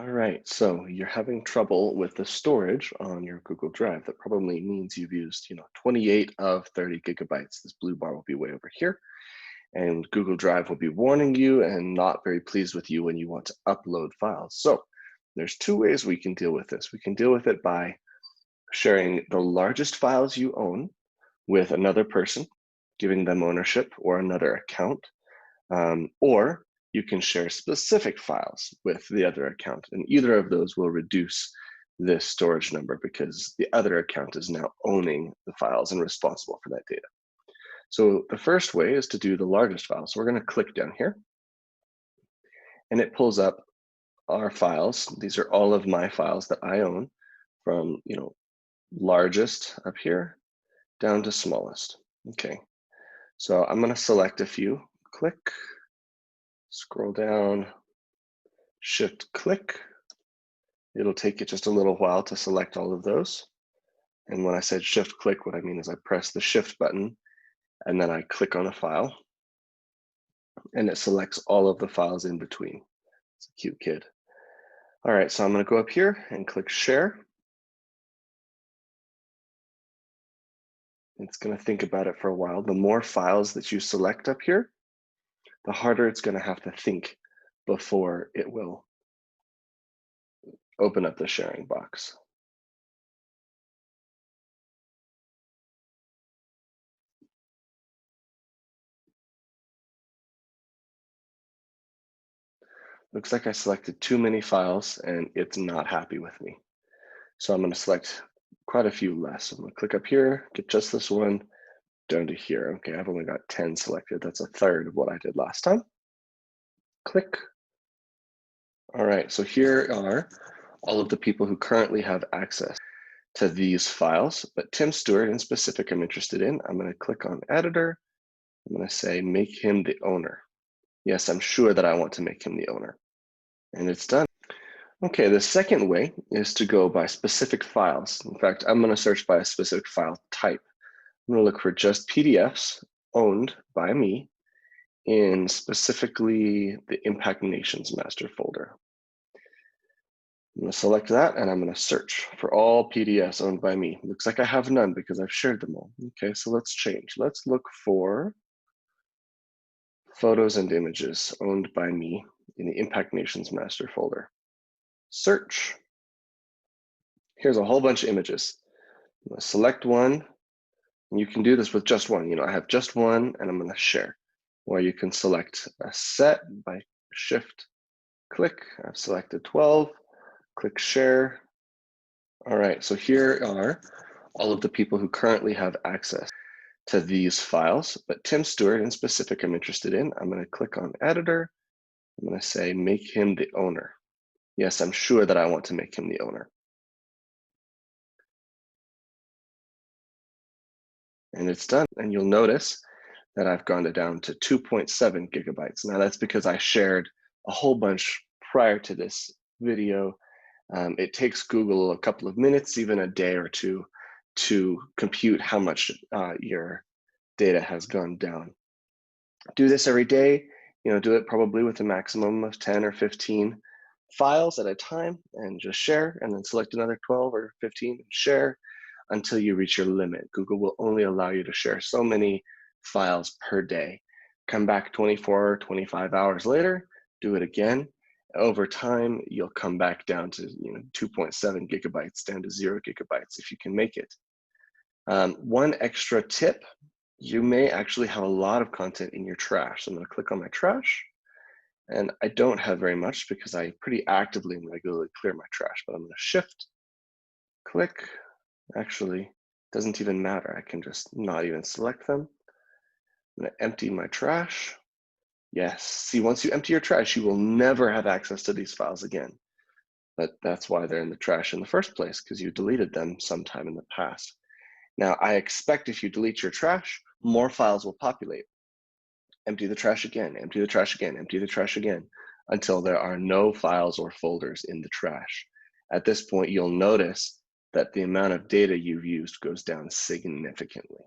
All right, so you're having trouble with the storage on your Google Drive. That probably means you've used, 28 of 30 gigabytes. This blue bar will be way over here, and Google Drive will be warning you and not very pleased with you when you want to upload files. So there's two ways we can deal with this. We can deal with it by sharing the largest files you own with another person, giving them ownership or another account. Or you can share specific files with the other account, and either of those will reduce this storage number because the other account is now owning the files and responsible for that data. So the first way is to do the largest file. So we're going to click down here, and it pulls up our files. These are all of my files that I own, from largest up here down to smallest. Okay, so I'm going to select a few. Click. Scroll down, shift click. It'll take you just a little while to select all of those. And when I said shift click, what I mean is I press the shift button and then I click on a file and it selects all of the files in between. It's a cute kid. All right, so I'm going to go up here and click share. It's going to think about it for a while. The more files that you select up here, the harder it's going to have to think before it will open up the sharing box. Looks like I selected too many files and it's not happy with me. So I'm going to select quite a few less. I'm going to click up here, get just this one down to here. Okay, I've only got 10 selected. That's a third of what I did last time. Click. All right, so here are all of the people who currently have access to these files, but Tim Stewart in specific I'm interested in. I'm going to click on editor. I'm going to say make him the owner. Yes, I'm sure that I want to make him the owner. And it's done. Okay, the second way is to go by specific files. In fact, I'm going to search by a specific file type. I'm going to look for just PDFs owned by me in specifically the Impact Nations master folder. I'm going to select that and I'm going to search for all PDFs owned by me. Looks like I have none because I've shared them all. Okay, so let's change. Let's look for photos and images owned by me in the Impact Nations master folder. Search. Here's a whole bunch of images. I'm going to select one, and you can do this with just one. I have just one, and I'm going to share. Or you can select a set by shift click. I've selected 12, click share. All right, so here are all of the people who currently have access to these files, but Tim Stewart in specific I'm interested in. I'm going to click on editor. I'm going to say make him the owner. Yes, I'm sure that I want to make him the owner. And it's done. And you'll notice that I've gone down to 2.7 gigabytes. Now that's because I shared a whole bunch prior to this video. It takes Google a couple of minutes, even a day or two, to compute how much your data has gone down. Do this every day. Do it probably with a maximum of 10 or 15 files at a time and just share, and then select another 12 or 15 and share until you reach your limit. Google will only allow you to share so many files per day. Come back 24 or 25 hours later, do it again. Over time, you'll come back down to 2.7 gigabytes, down to 0 gigabytes if you can make it. One extra tip, you may actually have a lot of content in your trash. So I'm going to click on my trash. And I don't have very much because I pretty actively and regularly clear my trash, but I'm going to shift, click. Actually, it doesn't even matter. I can just not even select them. I'm going to empty my trash. Yes, see, once you empty your trash, you will never have access to these files again. But that's why they're in the trash in the first place, because you deleted them sometime in the past. Now, I expect if you delete your trash, more files will populate. Empty the trash again, empty the trash again, empty the trash again, until there are no files or folders in the trash. At this point, you'll notice that the amount of data you've used goes down significantly.